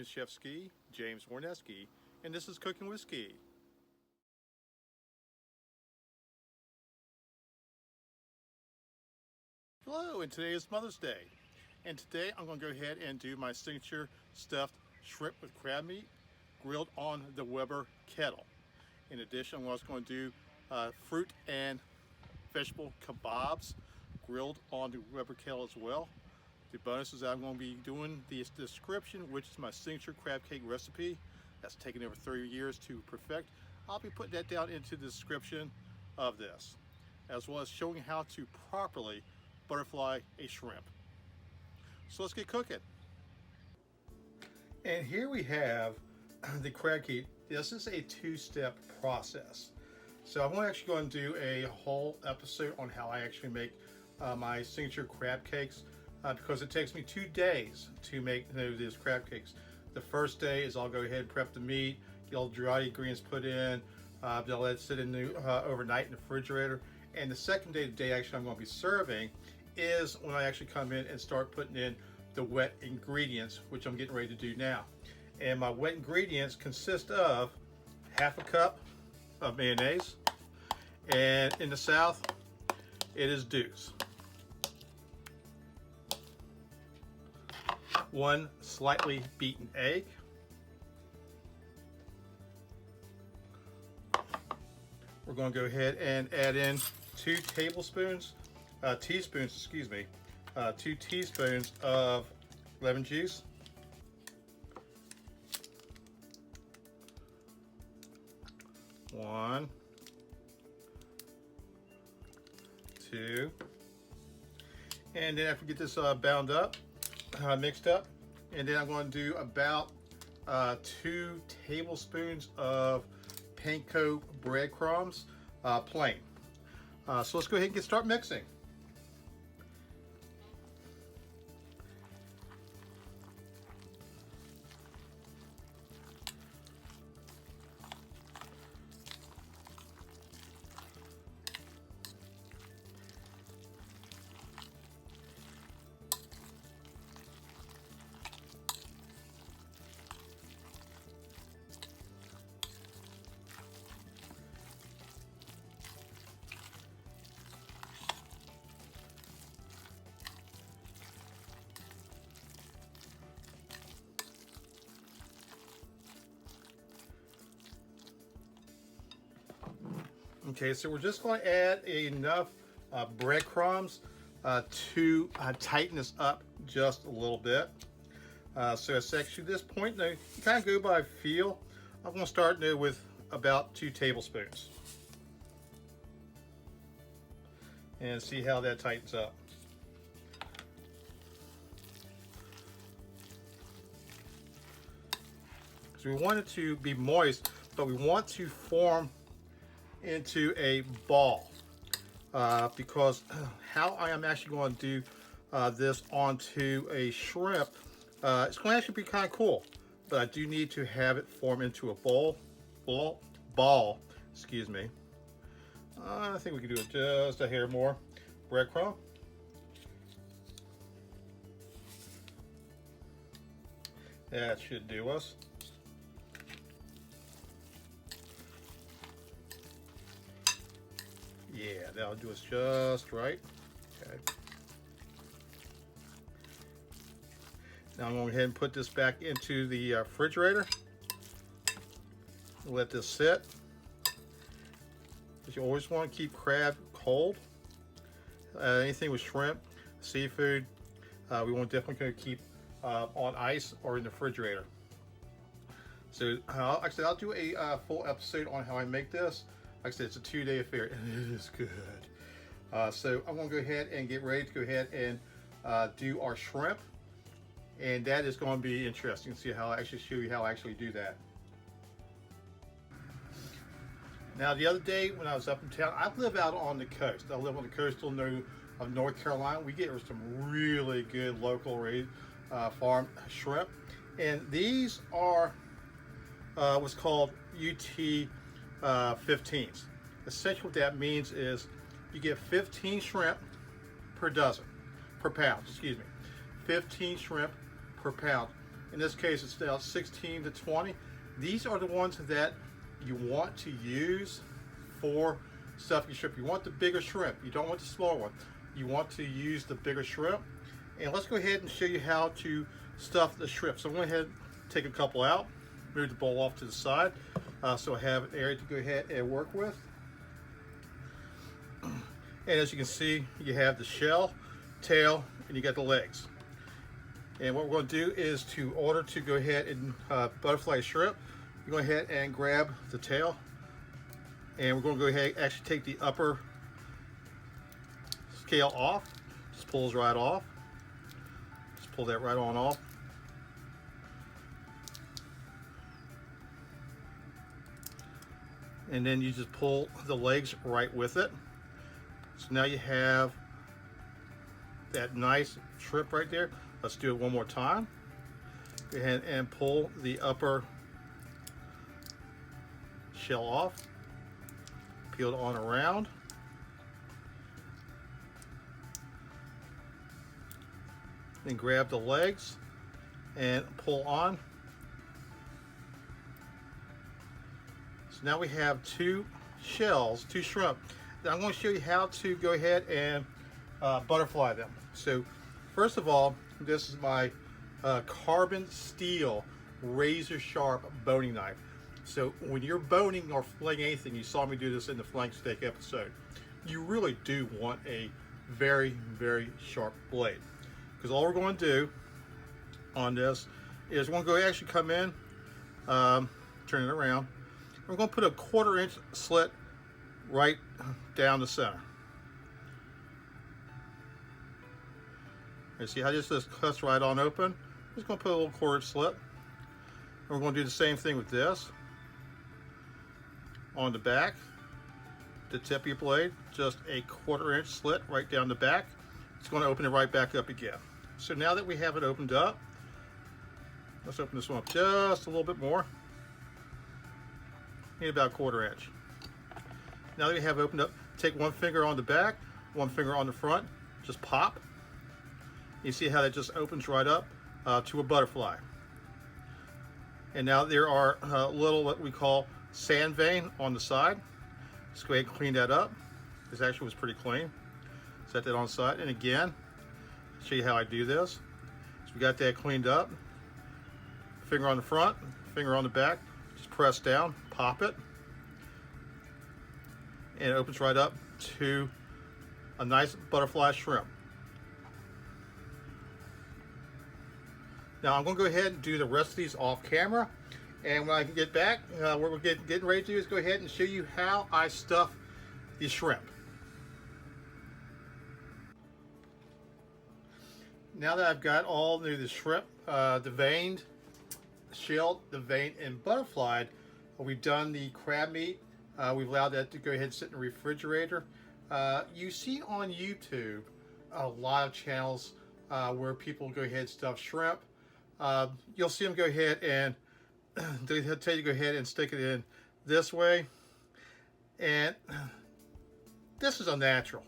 is Chef Ski, James Woroneski, and this is Cooking with Ski. Hello, and today is Mother's Day. And today I'm going to go ahead and do my signature stuffed shrimp with crab meat grilled on the Weber kettle. In addition, I'm also going to do fruit and vegetable kebabs grilled on the Weber kettle as well. The bonus is that I'm going to be doing the description, which is my signature crab cake recipe. That's taken over 30 years to perfect. I'll be putting that down into the description of this, as well as showing how to properly butterfly a shrimp. So let's get cooking. And here we have the crab cake. This is a two-step process. So I'm actually going to do a whole episode on how I actually make my signature crab cakes. Because it takes me 2 days to make these crab cakes. The first day is I'll go ahead and prep the meat, get all the dry ingredients put in, I'll let it sit in overnight in the refrigerator. And the second day, the day actually I'm going to be serving, is when I actually come in and start putting in the wet ingredients, which I'm getting ready to do now. And my wet ingredients consist of half a cup of mayonnaise, and in the South, it is Deuce. 1 slightly beaten egg, we're going to go ahead and add in 2 teaspoons of lemon juice, 1, 2, and then after we get this bound up, mixed up, and then I'm going to do about 2 tablespoons of panko breadcrumbs, plain. So let's go ahead and start mixing. Okay, so we're just going to add enough breadcrumbs to tighten this up just a little bit. So it's actually this point, now you kind of go by feel. I'm going to start now with about 2 tablespoons. And see how that tightens up. So we want it to be moist, but we want to form into a ball, because how I am actually going to do this onto a shrimp, it's going to actually be kind of cool, but I do need to have it form into a ball, excuse me. I think we can do it just a hair more. Breadcrumb. That should do us. Yeah, that'll do us just right. Okay. Now I'm going to go ahead and put this back into the refrigerator. Let this sit. But you always want to keep crab cold. Anything with shrimp, seafood, we want definitely keep on ice or in the refrigerator. So actually, I'll do a full episode on how I make this. Like I said, it's a 2-day affair, and it is good. So I'm going to go ahead and get ready to go ahead and do our shrimp, and that is going to be interesting to see how I actually show you how I actually do that. Now, the other day when I was up in town, I live out on the coast. I live on the coastal of North Carolina. We get some really good local farm shrimp, and these are what's called UT 15s. Essentially what that means is you get 15 shrimp per pound, excuse me. 15 shrimp per pound. In this case, it's about 16 to 20. These are the ones that you want to use for stuffing shrimp. You want the bigger shrimp. You don't want the small one. You want to use the bigger shrimp. And let's go ahead and show you how to stuff the shrimp. So I'm going to go ahead and take a couple out, move the bowl off to the side, so I have an area to go ahead and work with. And as you can see, you have the shell, tail, and you got the legs. And what we're going to do is, in order to go ahead and butterfly shrimp, you go ahead and grab the tail, and we're going to go ahead and actually take the upper scale off. Just pulls right off. Just pull that right on off. And then you just pull the legs right with it. So now you have that nice shrimp right there. Let's do it one more time. Go ahead and pull the upper shell off. Peel it on around. Then grab the legs and pull on. So now we have two shells, two shrimp. Now I'm going to show you how to go ahead and butterfly them. So first of all, this is my carbon steel razor sharp boning knife. So when you're boning or filleting anything, you saw me do this in the flank steak episode, you really do want a very, very sharp blade. Because all we're going to do on this is we're going to actually come in, turn it around. We're going to put a 1/4 inch slit right down the center. You see how this just cuts right on open? Just going to put a little 1/4 inch slit. And we're going to do the same thing with this. On the back, the tip of your blade, just a 1/4 inch slit right down the back. It's going to open it right back up again. So now that we have it opened up, let's open this one up just a little bit more. Need about 1/4 inch. Now that we have it opened up, take one finger on the back, one finger on the front, just pop. You see how that just opens right up to a butterfly. And now there are little what we call sand vein on the side. Just go ahead and clean that up. This actually was pretty clean. Set that on the side, and again, show you how I do this. So we got that cleaned up. Finger on the front, finger on the back, just press down, pop it, and it opens right up to a nice butterfly shrimp. Now I'm going to go ahead and do the rest of these off camera, and when I can get back, what we're getting ready to do is go ahead and show you how I stuff the shrimp. Now that I've got all the shrimp, the veined, shelled, the veined, and butterflied, we've done the crab meat. We've allowed that to go ahead and sit in the refrigerator. You see on YouTube a lot of channels where people go ahead and stuff shrimp. You'll see them go ahead and they'll tell you to go ahead and stick it in this way, and this is unnatural.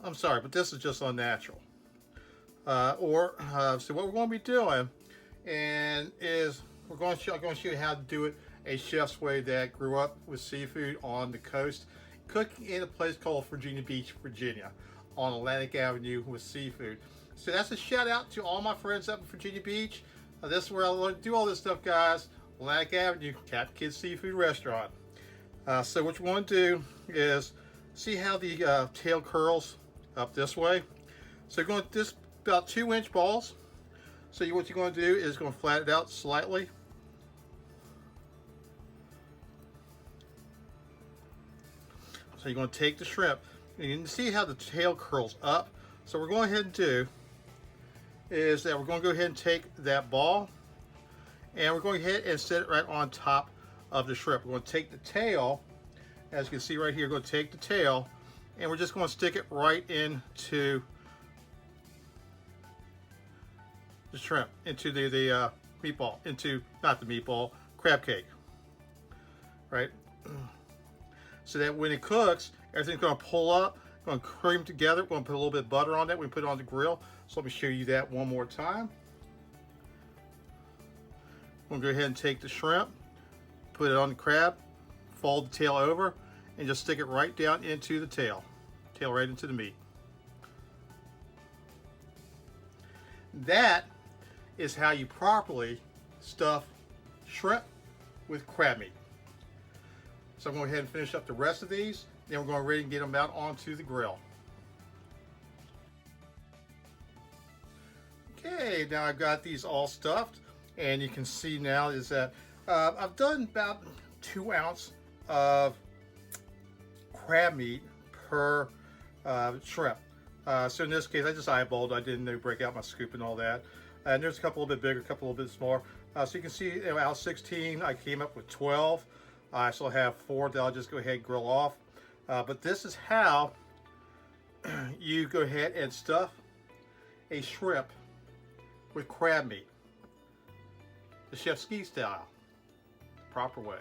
I'm sorry, but this is just unnatural. So what we're going to be doing is I'm going to show you how to do it a chef's way that grew up with seafood on the coast, cooking in a place called Virginia Beach, Virginia, on Atlantic Avenue with seafood. So that's a shout out to all my friends up in Virginia Beach. This is where I learned to do all this stuff, guys. Atlantic Avenue, Captain Kidd Seafood Restaurant. So what you want to do is see how the tail curls up this way. So you're going to this about 2-inch balls. So what you're going to do is going to flatten it out slightly. So you're going to take the shrimp, and you can see how the tail curls up. So what we're going ahead and do is that we're going to go ahead and take that ball, and we're going ahead and set it right on top of the shrimp. We're going to take the tail, as you can see right here, we're going to take the tail, and we're just going to stick it right into the shrimp, into the meatball, not the meatball, crab cake, right? So that when it cooks, everything's going to pull up, going to cream together. We're going to put a little bit of butter on that. We put it on the grill. So let me show you that one more time. I'm going to go ahead and take the shrimp, put it on the crab, fold the tail over, and just stick it right down into the tail right into the meat. That is how you properly stuff shrimp with crab meat. So I'm going to go ahead and finish up the rest of these, then we're going to ready to get them out onto the grill. Okay, now I've got these all stuffed, and you can see now is that I've done about 2 ounces of crab meat per shrimp. So in this case, I just eyeballed. I didn't break out my scoop and all that. And there's a couple a little bit bigger, a couple a little bit smaller. So you can see out of 16, I came up with 12. I still have 4 that I'll just go ahead and grill off. But this is how you go ahead and stuff a shrimp with crab meat, the Chef Ski style, the proper way.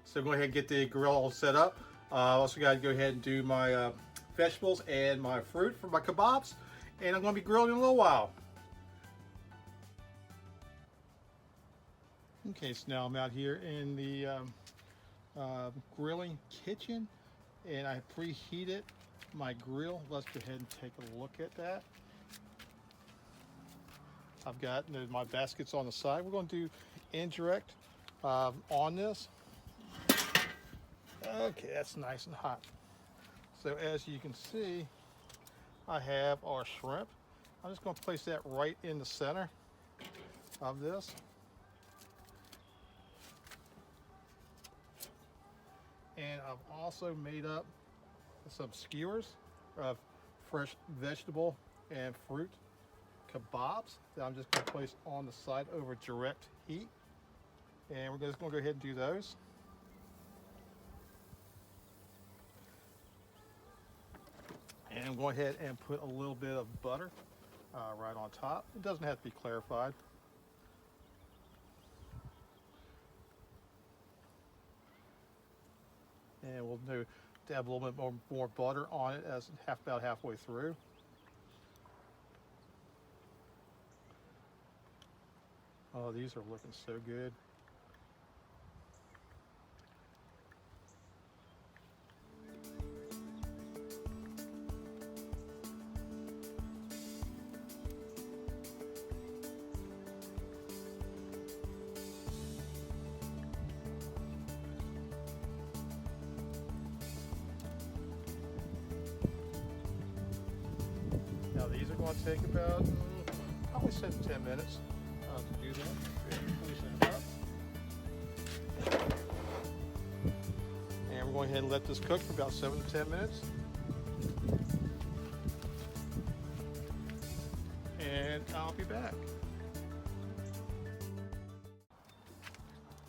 So go ahead and get the grill all set up. Also got to go ahead and do my vegetables and my fruit for my kebabs, and I'm going to be grilling in a little while. Okay, so now I'm out here in the grilling kitchen, and I preheated my grill. Let's go ahead and take a look at that. I've got my baskets on the side. We're going to do indirect on this. Okay, that's nice and hot. So as you can see, I have our shrimp. I'm just going to place that right in the center of this. And I've also made up some skewers of fresh vegetable and fruit kebabs that I'm just going to place on the side over direct heat. And we're just going to go ahead and do those. And I'm going ahead and put a little bit of butter right on top. It doesn't have to be clarified. And we'll do dab a little bit more butter on it as about halfway through. Oh, these are looking so good. Now these are going to take about probably 7 to 10 minutes to do that. And we're going ahead and let this cook for about 7 to 10 minutes. And I'll be back.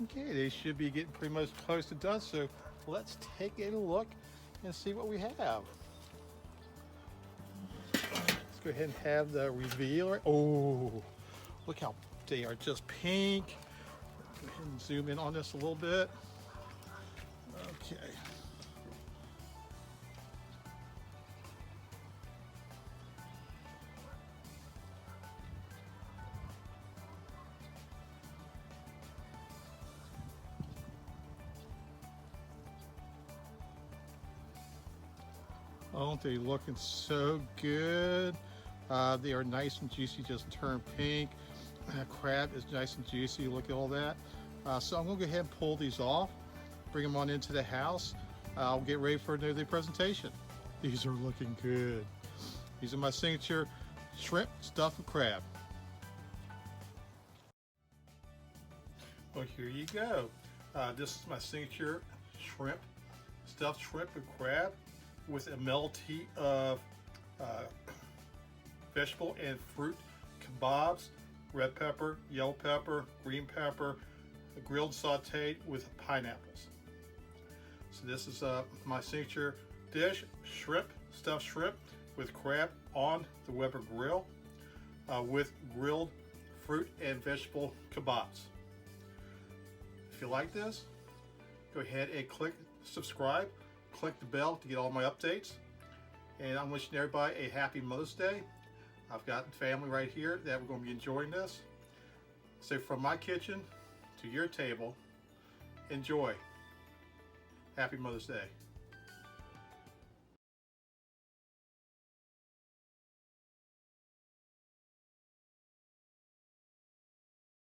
Okay, they should be getting pretty much close to done, so let's take a look and see what we have. Let's go ahead and have the reveal. Oh, look how they are just pink. Go ahead and zoom in on this a little bit. Okay. Oh, they're looking so good. They are nice and juicy, just turned pink. Crab is nice and juicy, look at all that. So I'm gonna go ahead and pull these off, bring them on into the house. I'll get ready for the presentation. These are looking good. These are my signature shrimp stuffed with crab. Well, here you go. This is my signature shrimp, stuffed shrimp with crab with a melty of vegetable and fruit kebabs, red pepper, yellow pepper, green pepper, grilled sauteed with pineapples. So this is my signature dish, shrimp, stuffed shrimp with crab on the Weber grill with grilled fruit and vegetable kebabs. If you like this, go ahead and click subscribe, click the bell to get all my updates. And I'm wishing everybody a happy Mother's Day. I've got family right here that we're going to be enjoying this. So from my kitchen to your table, enjoy. Happy Mother's Day.